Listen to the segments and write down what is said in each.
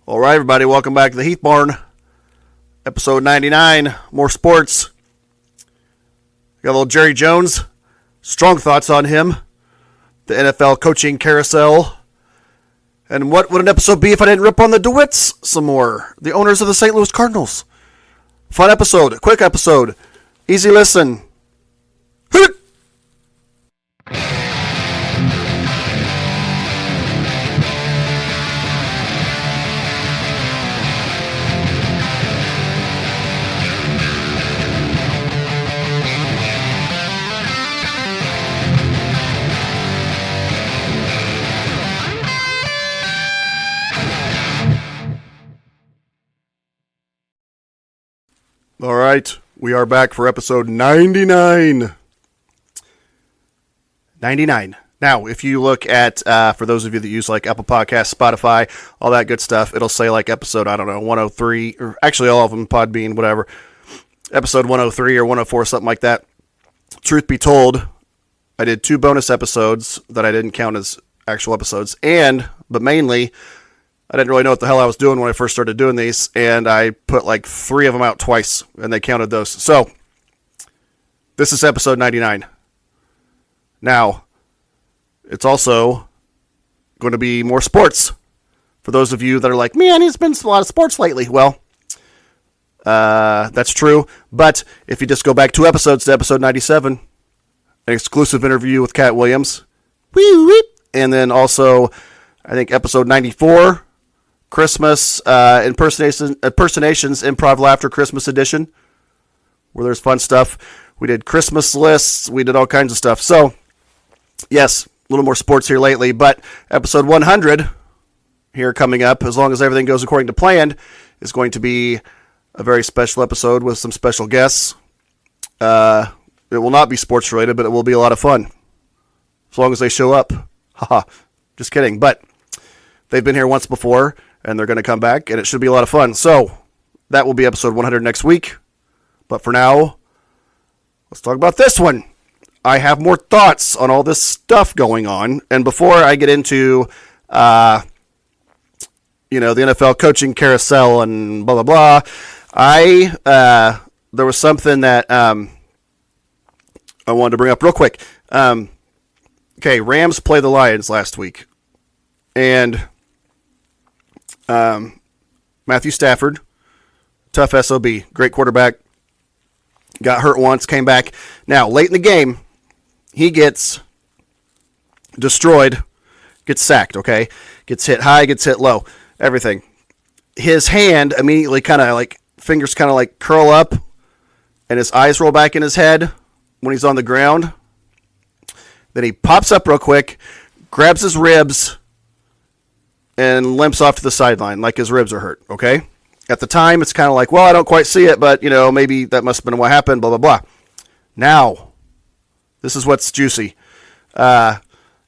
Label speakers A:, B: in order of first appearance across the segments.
A: All right, everybody, welcome back to the Heath Barn, episode 99, more sports. Got a little Jerry Jones, strong thoughts on him, the NFL coaching carousel, and what would an episode be if I didn't rip on the Dewitts some more, the owners of the St. Louis Cardinals. Fun episode, quick episode, easy listen. All right, we are back for episode 99. 99. Now, if you look at, for those of you that use like Apple Podcasts, Spotify, all that good stuff, it'll say like episode, 103, or actually all of them, Podbean, whatever, episode 103 or 104, something like that. Truth be told, I did 2 bonus episodes that I didn't count as actual episodes, but mainly, I didn't really know what the hell I was doing when I first started doing these, and I put like 3 of them out twice, and they counted those. So, this is episode 99. Now, it's also going to be more sports. For those of you that are like, man, it's been a lot of sports lately. Well, that's true, but if you just go back 2 episodes to episode 97, an exclusive interview with Cat Williams, and then also, I think episode 94, Christmas impersonations, improv laughter Christmas edition, where there's fun stuff. We did Christmas lists. We did all kinds of stuff. So, yes, a little more sports here lately, but episode 100 here coming up, as long as everything goes according to plan, is going to be a very special episode with some special guests. It will not be sports related, but it will be a lot of fun, as long as they show up. Haha, just kidding. But they've been here once before, and they're going to come back, and it should be a lot of fun. So, that will be episode 100 next week. But for now, let's talk about this one. I have more thoughts on all this stuff going on. And before I get into, the NFL coaching carousel and blah, blah, blah, there was something that I wanted to bring up real quick. Okay, Rams played the Lions last week. And Matthew Stafford, tough SOB, great quarterback, got hurt once, came back. Now, late in the game, he gets destroyed, gets sacked, okay? Gets hit high, gets hit low, everything. His hand immediately fingers kind of curl up, and his eyes roll back in his head when he's on the ground. Then he pops up real quick, grabs his ribs, and limps off to the sideline like his ribs are hurt, okay? At the time, it's kind of like, well, I don't quite see it, but, maybe that must have been what happened, blah, blah, blah. Now, this is what's juicy. And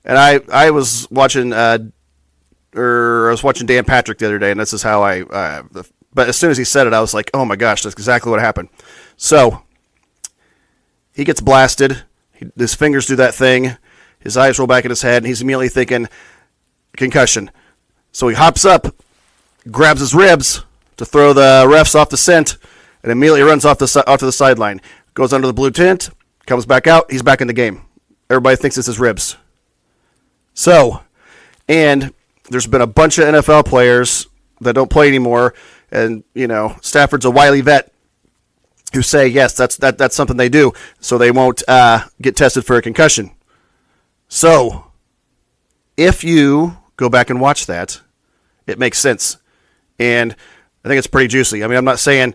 A: I was watching, Dan Patrick the other day, and this is how but as soon as he said it, I was like, oh my gosh, that's exactly what happened. So, he gets blasted. His fingers do that thing. His eyes roll back in his head, and he's immediately thinking, concussion. So he hops up, grabs his ribs to throw the refs off the scent, and immediately runs off to the sideline. Goes under the blue tent, comes back out, he's back in the game. Everybody thinks it's his ribs. So, and there's been a bunch of NFL players that don't play anymore, and, Stafford's a wily vet who say, yes, that's something they do, so they won't get tested for a concussion. So, if you go back and watch that, it makes sense. And I think it's pretty juicy. I mean, I'm not saying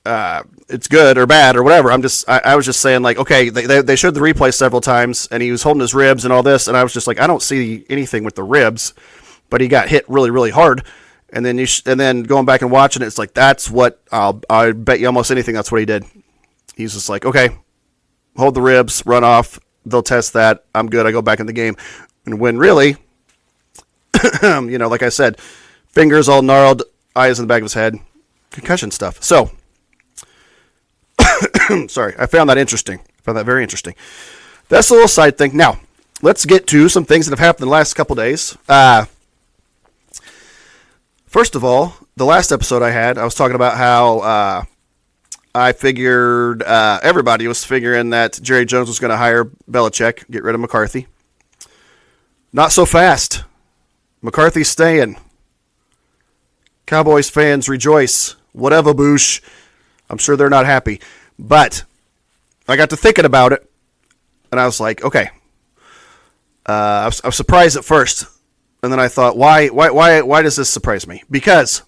A: it's good or bad or whatever. I was just saying, okay, they showed the replay several times, and he was holding his ribs and all this, and I was just like, I don't see anything with the ribs, but he got hit really, really hard. And then then going back and watching it, it's like, that's what, I bet you almost anything that's what he did. He's just like, okay, hold the ribs, run off, they'll test that, I'm good, I go back in the game. And when really, like I said, fingers all gnarled, eyes in the back of his head, concussion stuff. So, sorry, I found that interesting. I found that very interesting. That's a little side thing. Now, let's get to some things that have happened in the last couple days. First first of all, the last episode I was talking about how I figured everybody was figuring that Jerry Jones was going to hire Belichick, get rid of McCarthy. Not so fast. McCarthy's staying. Cowboys fans rejoice. Whatever, boosh. I'm sure they're not happy. But I got to thinking about it, and I was like, okay. I was surprised at first, and then I thought, why does this surprise me? Because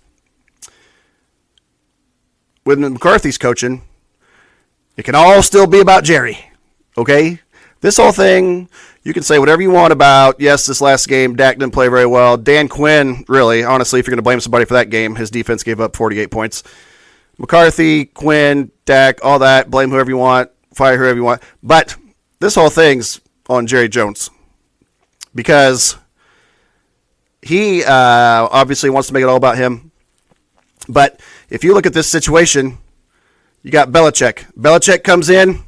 A: when McCarthy's coaching, it can all still be about Jerry, okay? This whole thing, you can say whatever you want about, yes, this last game, Dak didn't play very well. Dan Quinn, really, honestly, if you're going to blame somebody for that game, his defense gave up 48 points. McCarthy, Quinn, Dak, all that, blame whoever you want, fire whoever you want. But this whole thing's on Jerry Jones because he obviously wants to make it all about him. But if you look at this situation, you got Belichick. Belichick comes in.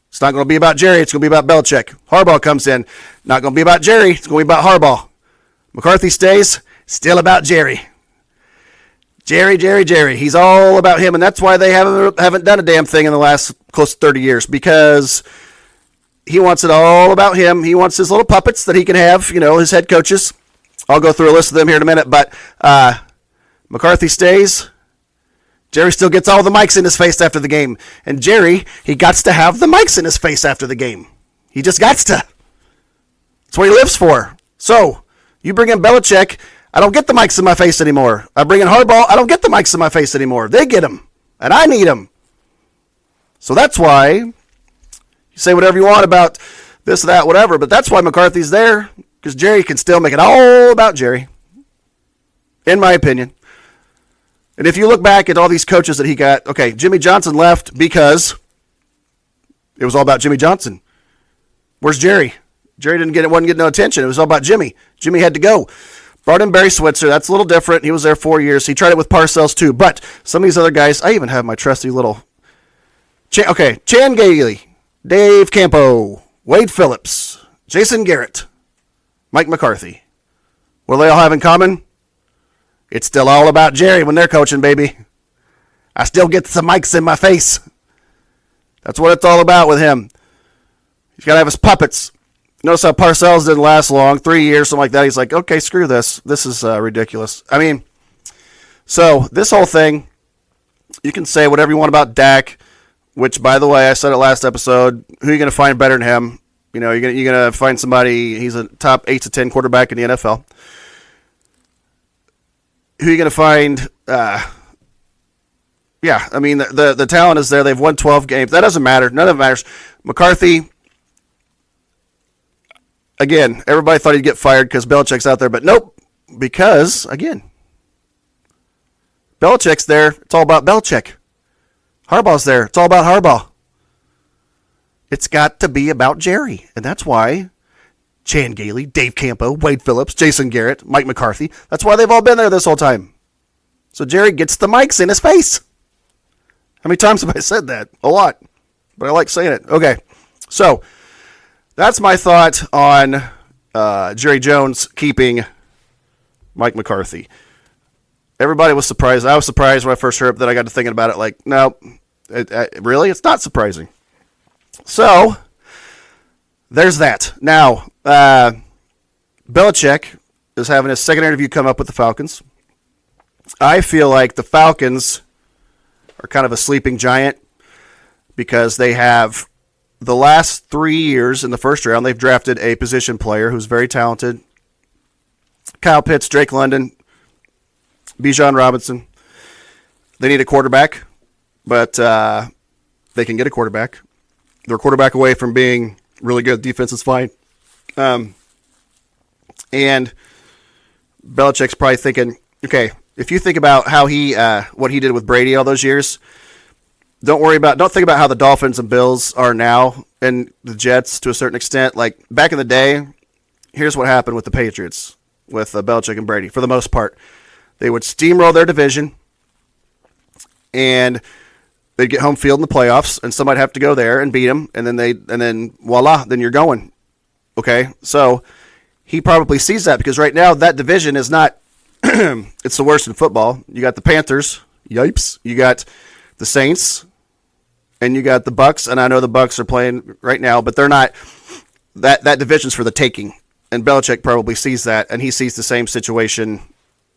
A: It's not going to be about Jerry. It's going to be about Belichick. Harbaugh comes in. Not going to be about Jerry. It's going to be about Harbaugh. McCarthy stays. Still about Jerry. Jerry. He's all about him, and that's why they haven't done a damn thing in the last close to 30 years because he wants it all about him. He wants his little puppets that he can have, his head coaches. I'll go through a list of them here in a minute, but McCarthy stays. Jerry still gets all the mics in his face after the game. And Jerry, he gots to have the mics in his face after the game. He just gots to. That's what he lives for. So, you bring in Belichick, I don't get the mics in my face anymore. I bring in Harbaugh, I don't get the mics in my face anymore. They get them, and I need them. So that's why, you say whatever you want about this, that, whatever, but that's why McCarthy's there, because Jerry can still make it all about Jerry, in my opinion. And if you look back at all these coaches that he got, okay, Jimmy Johnson left because it was all about Jimmy Johnson. Where's Jerry? Jerry wasn't getting no attention. It was all about Jimmy. Jimmy had to go. Brought in Barry Switzer. That's a little different. He was there 4 years. He tried it with Parcells too. But some of these other guys, I even have my trusty little... Chan Gailey, Dave Campo, Wade Phillips, Jason Garrett, Mike McCarthy. What do they all have in common? It's still all about Jerry when they're coaching, baby. I still get some mics in my face. That's what it's all about with him. He's got to have his puppets. Notice how Parcells didn't last long, 3 years, something like that. He's like, okay, screw this. This is ridiculous. I mean, so this whole thing, you can say whatever you want about Dak, which, by the way, I said it last episode. Who are you going to find better than him? You're going to find somebody, he's a top 8 to 10 quarterback in the NFL. Who are you going to find? The talent is there. They've won 12 games. That doesn't matter. None of it matters. McCarthy, again, everybody thought he'd get fired because Belichick's out there, but nope. Because, again, Belichick's there. It's all about Belichick. Harbaugh's there. It's all about Harbaugh. It's got to be about Jerry, and that's why Chan Gailey, Dave Campo, Wade Phillips, Jason Garrett, Mike McCarthy. That's why they've all been there this whole time. So Jerry gets the mics in his face. How many times have I said that? A lot. But I like saying it. Okay. So that's my thought on Jerry Jones keeping Mike McCarthy. Everybody was surprised. I was surprised when I first heard it. Then I got to thinking about it like, no, really? It's not surprising. So there's that. Now, Belichick is having his second interview come up with the Falcons. I feel like the Falcons are kind of a sleeping giant because they have the last 3 years in the first round, they've drafted a position player who's very talented. Kyle Pitts, Drake London, Bijan Robinson. They need a quarterback, but they can get a quarterback. They're a quarterback away from being really good. Defense is fine. And Belichick's probably thinking, okay, if you think about how he, what he did with Brady all those years, don't think about how the Dolphins and Bills are now and the Jets to a certain extent. Like back in the day, here's what happened with the Patriots, with Belichick and Brady. For the most part, they would steamroll their division and they'd get home field in the playoffs, and somebody'd have to go there and beat them, and then voila, then you're going. Okay, so he probably sees that because right now that division is not it's the worst in football. You got the Panthers, yipes. You got the Saints, and you got the Bucks. And I know the Bucks are playing right now, but they're not. That division's for the taking. And Belichick probably sees that, and he sees the same situation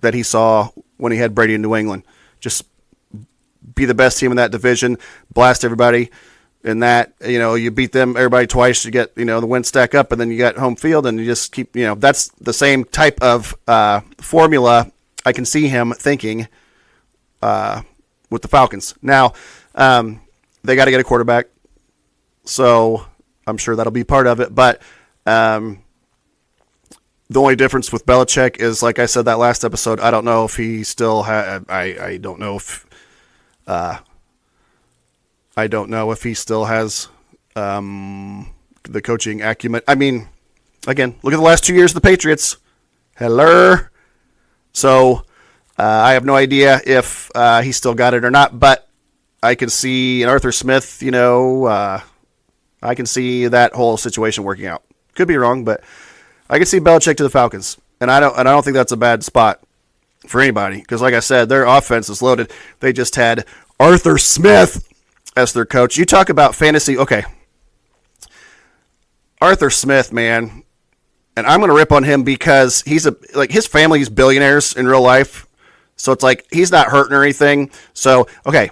A: that he saw when he had Brady in New England. Just be the best team in that division, blast everybody. In that, you beat them, everybody twice, you get, the win stack up, and then you got home field, and you just keep, that's the same type of formula I can see him thinking with the Falcons. Now, they got to get a quarterback, so I'm sure that'll be part of it, but the only difference with Belichick is, like I said that last episode, I don't know if he still I don't know if he still has the coaching acumen. I mean, again, look at the last 2 years of the Patriots. Hello. So I have no idea if he still got it or not, but I can see Arthur Smith, I can see that whole situation working out. Could be wrong, but I can see Belichick to the Falcons, and I don't think that's a bad spot for anybody because, like I said, their offense is loaded. They just had Arthur Smith as their coach. You talk about fantasy, okay? Arthur Smith, man, and I'm going to rip on him because his family's billionaires in real life, so it's like he's not hurting or anything. So okay,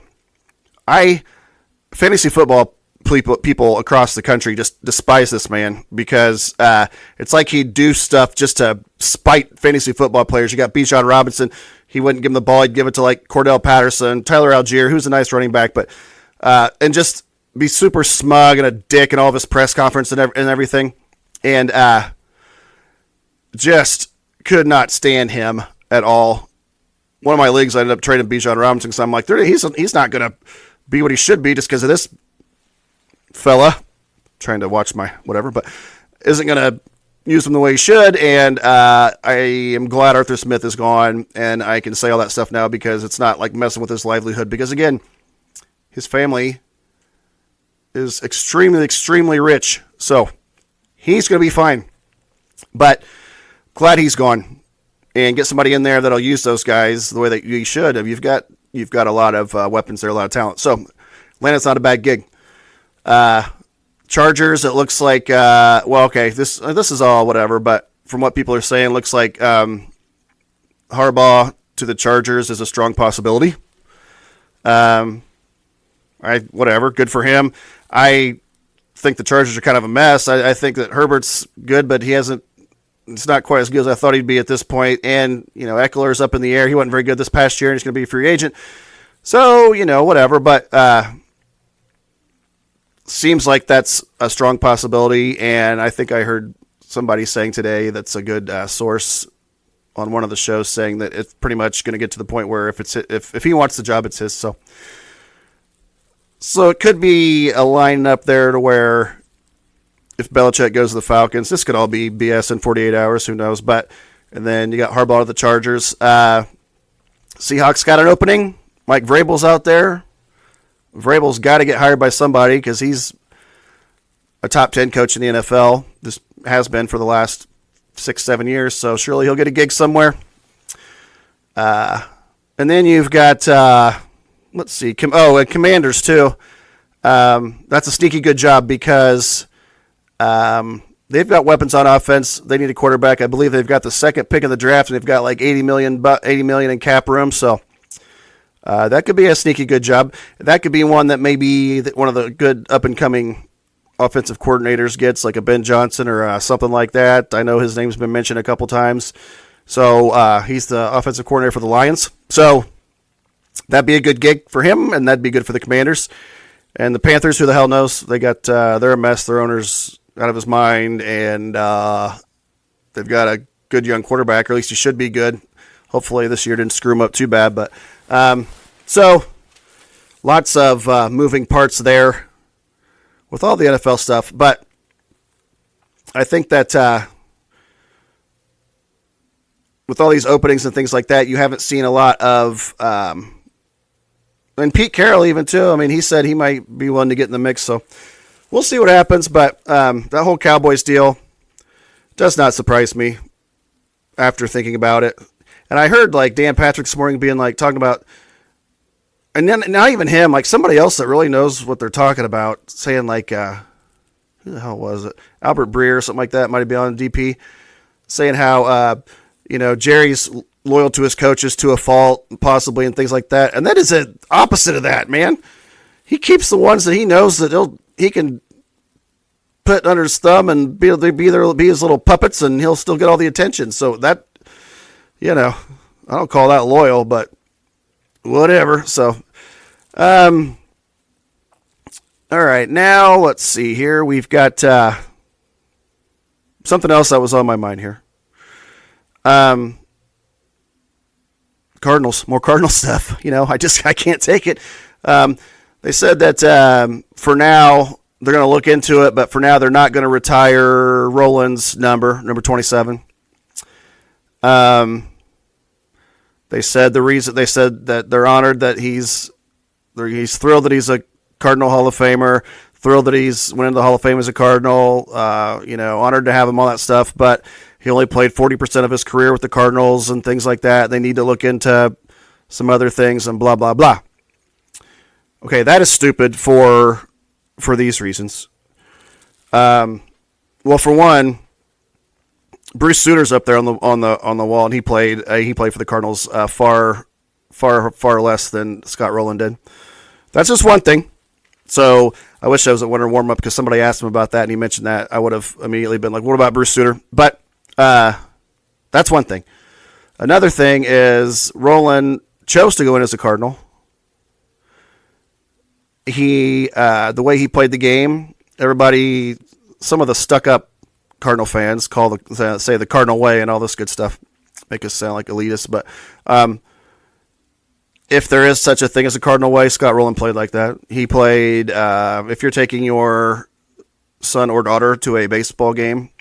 A: fantasy football people across the country just despise this man because it's like he'd do stuff just to spite fantasy football players. You got Bijan Robinson. He wouldn't give him the ball. He'd give it to like Cordell Patterson, Tyler Algier, who's a nice running back, but and just be super smug and a dick in all of his press conference and everything. And just could not stand him at all. One of my leagues, I ended up trading Bijan Robinson because I'm like, he's not going to be what he should be just because of this fella, trying to watch my whatever, but isn't going to use him the way he should, and I am glad Arthur Smith is gone, and I can say all that stuff now because it's not like messing with his livelihood, because again, his family is extremely, extremely rich, so he's going to be fine, but glad he's gone, and get somebody in there that'll use those guys the way that you should. You've got a lot of weapons there, a lot of talent, so Atlanta's not a bad gig. Chargers, it looks like, this is all whatever, but from what people are saying, it looks like Harbaugh to the Chargers is a strong possibility. Whatever, good for him. I think the Chargers are kind of a mess. I think that Herbert's good, but it's not quite as good as I thought he'd be at this point. And, Eckler's up in the air. He wasn't very good this past year, and he's going to be a free agent. So, whatever, but seems like that's a strong possibility, and I think I heard somebody saying today that's a good source on one of the shows saying that it's pretty much going to get to the point where if he wants the job, it's his. So it could be a line up there to where if Belichick goes to the Falcons, this could all be BS in 48 hours, who knows? And then you got Harbaugh to the Chargers. Seahawks got an opening. Mike Vrabel's out there. Vrabel's got to get hired by somebody because he's a top 10 coach in the NFL. This has been for the last 6-7 years, so surely he'll get a gig somewhere. And then you've got, Commanders too. That's a sneaky good job because they've got weapons on offense. They need a quarterback. I believe they've got the second pick of the draft, and they've got like $80 million in cap room, so that could be a sneaky good job. That could be one that maybe one of the good up-and-coming offensive coordinators gets, like a Ben Johnson or something like that. I know his name's been mentioned a couple times. So he's the offensive coordinator for the Lions. So that'd be a good gig for him, and that'd be good for the Commanders. And the Panthers, who the hell knows? They're a mess. Their owner's out of his mind, and they've got a good young quarterback, or at least he should be good. Hopefully this year didn't screw him up too bad, but so lots of moving parts there with all the NFL stuff. But I think that with all these openings and things like that, you haven't seen a lot of and Pete Carroll even too. I mean, he said he might be willing to get in the mix, so we'll see what happens. But that whole Cowboys deal does not surprise me after thinking about it. And I heard like Dan Patrick this morning being like talking about, and then not even him, like somebody else that really knows what they're talking about, saying like, who the hell was it? Albert Breer or something like that, might have been on DP, saying how, Jerry's loyal to his coaches to a fault, possibly, and things like that. And that is the opposite of that, man. He keeps the ones that he knows that he can put under his thumb and be his little puppets, and he'll still get all the attention. So that, I don't call that loyal, but whatever. So, all right, now let's see here. We've got something else that was on my mind here. Cardinals, more Cardinal stuff. I can't take it. They said that for now they're going to look into it, but for now they're not going to retire Roland's number 27. They said that they're honored that he's thrilled that he's a Cardinal Hall of Famer, thrilled that he's went into the Hall of Fame as a Cardinal, honored to have him, all that stuff, but he only played 40% of his career with the Cardinals and things like that. They need to look into some other things and blah, blah, blah. Okay, that is stupid for these reasons. Well, for one, Bruce Suter's up there on the wall, and he played for the Cardinals far less than Scott Rowland did. That's just one thing. So I wish I was at winter warm up because somebody asked him about that and he mentioned that. I would have immediately been like, "What about Bruce Suter?" But that's one thing. Another thing is Rowland chose to go in as a Cardinal. The way he played the game, some of the stuck-up Cardinal fans say the Cardinal way and all this good stuff, make us sound like elitists. But if there is such a thing as a Cardinal way, Scott Rowland played like that. He played, if you're taking your son or daughter to a baseball game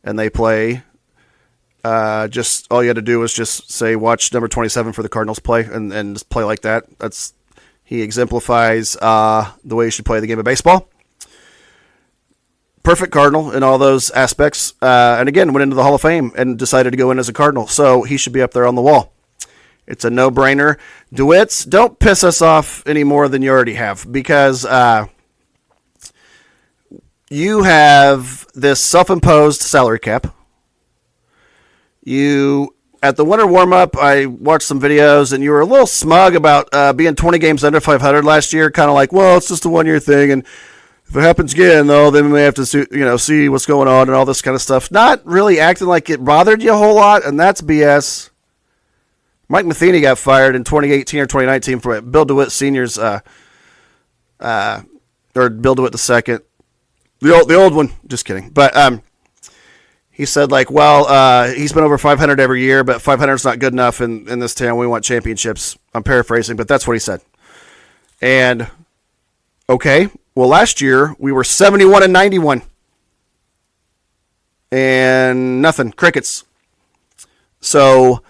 A: and they play, just all you had to do was just say, watch number 27 for the Cardinals play, and just play like that. He exemplifies the way you should play the game of baseball. Perfect Cardinal in all those aspects. And again, went into the Hall of Fame and decided to go in as a Cardinal. So he should be up there on the wall. It's a no-brainer. DeWitts, don't piss us off any more than you already have, because you have this self-imposed salary cap. At the winter warm-up, I watched some videos, and you were a little smug about being 20 games under 500 last year, kind of like, well, it's just a one-year thing, and if it happens again, though, then we may have to see what's going on and all this kind of stuff. Not really acting like it bothered you a whole lot, and that's BS. Mike Matheny got fired in 2018 or 2019 for Bill DeWitt Sr.'s, or Bill DeWitt II. The old one. Just kidding. But he said, like, well, he's been over 500 every year, but 500 is not good enough in this town. We want championships. I'm paraphrasing, but that's what he said. And, okay, well, last year we were 71 and 91. And nothing. Crickets. So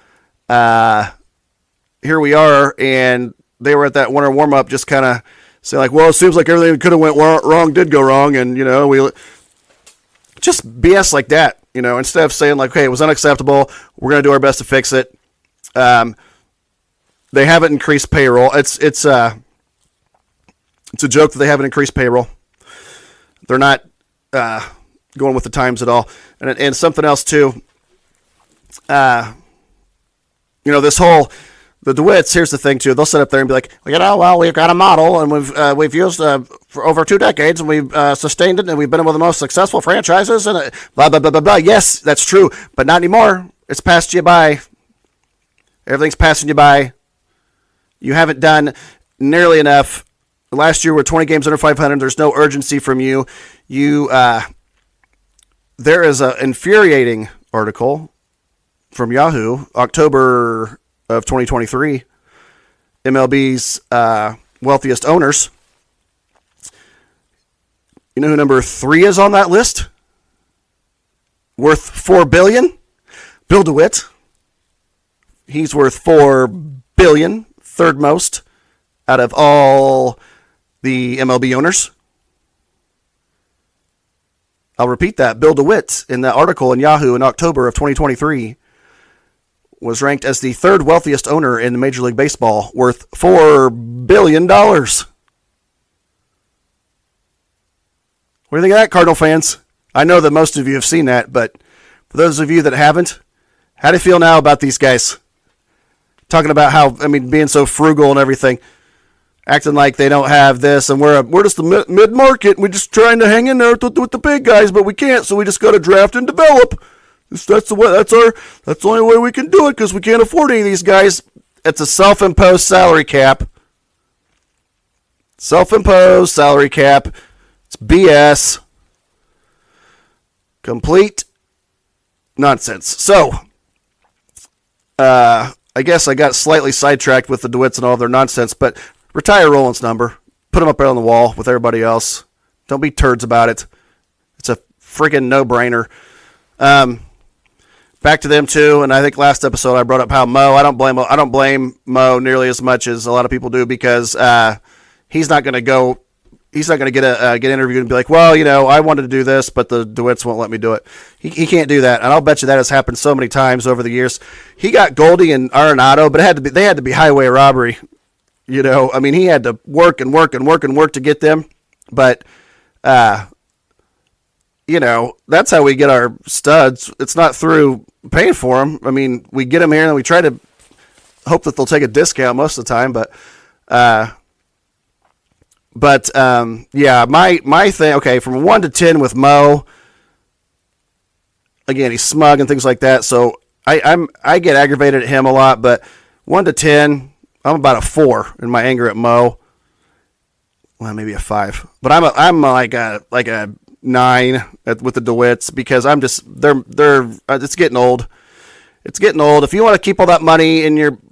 A: here we are, and they were at that winter warm-up just kind of saying, like, well, it seems like everything that could have went wrong did go wrong, and, we just BS like that, instead of saying, like, okay, it was unacceptable, we're going to do our best to fix it. They haven't increased payroll. It's a joke that they haven't increased payroll. They're not going with the times at all. And something else, too, the DeWitts, here's the thing, too. They'll sit up there and be like, well, we've got a model, and we've used for over 2 decades, and we've sustained it, and we've been one of the most successful franchises, and blah, blah, blah, blah, blah. Yes, that's true, but not anymore. It's passed you by. Everything's passing you by. You haven't done nearly enough. Last year, we're 20 games under 500. There's no urgency from you. There is an infuriating article from Yahoo, October of 2023, MLB's wealthiest owners. You know who number 3 is on that list? Worth $4 billion? Bill DeWitt. He's worth $4 billion, third most out of all the MLB owners. I'll repeat that. Bill DeWitt, in that article in Yahoo in October of 2023, was ranked as the third wealthiest owner in Major League Baseball, worth $4 billion. What do you think of that, Cardinal fans? I know that most of you have seen that, but for those of you that haven't, how do you feel now about these guys? Talking about how, being so frugal and everything, acting like they don't have this, and we're just the mid-market, we're just trying to hang in there with the big guys, but we can't, so we just got to draft and develop. That's the only way we can do it, because we can't afford any of these guys. It's a self-imposed salary cap. Self-imposed salary cap. It's BS. Complete nonsense. So, I guess I got slightly sidetracked with the Dewitts and all of their nonsense, but retire Roland's number. Put him up there on the wall with everybody else. Don't be turds about it. It's a freaking no-brainer. Back to them too, and I think last episode I brought up how Mo. I don't blame Mo nearly as much as a lot of people do, because he's not going to go. He's not going to get interviewed and be like, well, I wanted to do this, but the Dewitts won't let me do it. He can't do that, and I'll bet you that has happened so many times over the years. He got Goldie and Arenado, but they had to be highway robbery. He had to work and work and work and work to get them, but that's how we get our studs. It's not through paying for them. We get them here and we try to hope that they'll take a discount most of the time, but my thing, okay, from 1 to 10 with Mo, again, he's smug and things like that, so I get aggravated at him a lot, but 1 to 10, I'm about a 4 in my anger at Mo. Well, maybe a 5, but I'm like a 9 with the DeWitts, because it's getting old. It's getting old. If you want to keep all that money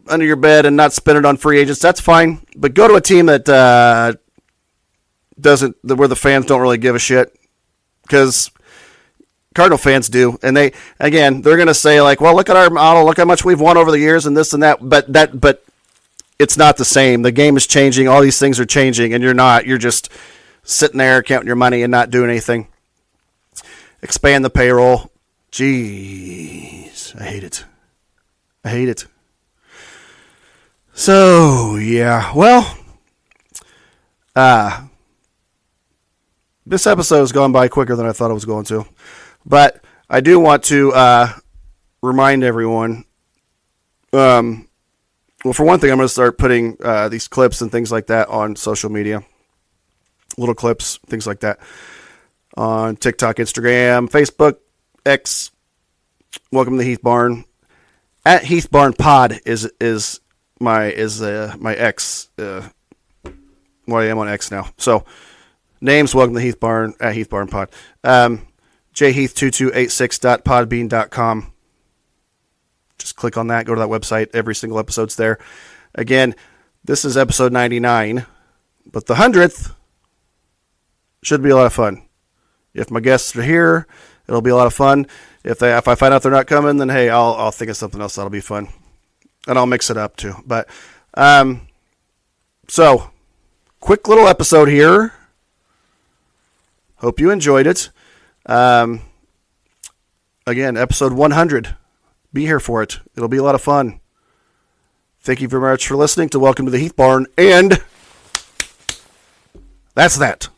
A: under your bed and not spend it on free agents, that's fine. But go to a team that where the fans don't really give a shit, because Cardinal fans do, and they're going to say like, well, look at our model, look how much we've won over the years, and this and that. But it's not the same. The game is changing. All these things are changing, and you're not. You're just sitting there counting your money and not doing anything. Expand the payroll. Jeez, I hate it. So yeah, well, this episode has gone by quicker than I thought it was going to, but I do want to remind everyone. Well, for one thing, I'm going to start putting these clips and things like that on social media. Little clips, things like that, on TikTok, Instagram, Facebook, X. Welcome to the Heath Barn. At Heath Barn Pod is my X. Well, I am on X now. So names, welcome to Heath Barn, at Heath Barn Pod. jheath2286.podbean.com. Just click on that. Go to that website. Every single episode's there. Again, this is episode 99, but the 100th should be a lot of fun. If my guests are here, it'll be a lot of fun. If I find out they're not coming, then hey, I'll think of something else that'll be fun, and I'll mix it up too. But so quick little episode here. Hope you enjoyed it. Again, episode 100. Be here for it. It'll be a lot of fun. Thank you very much for listening to Welcome to the Heath Barn, and that's that.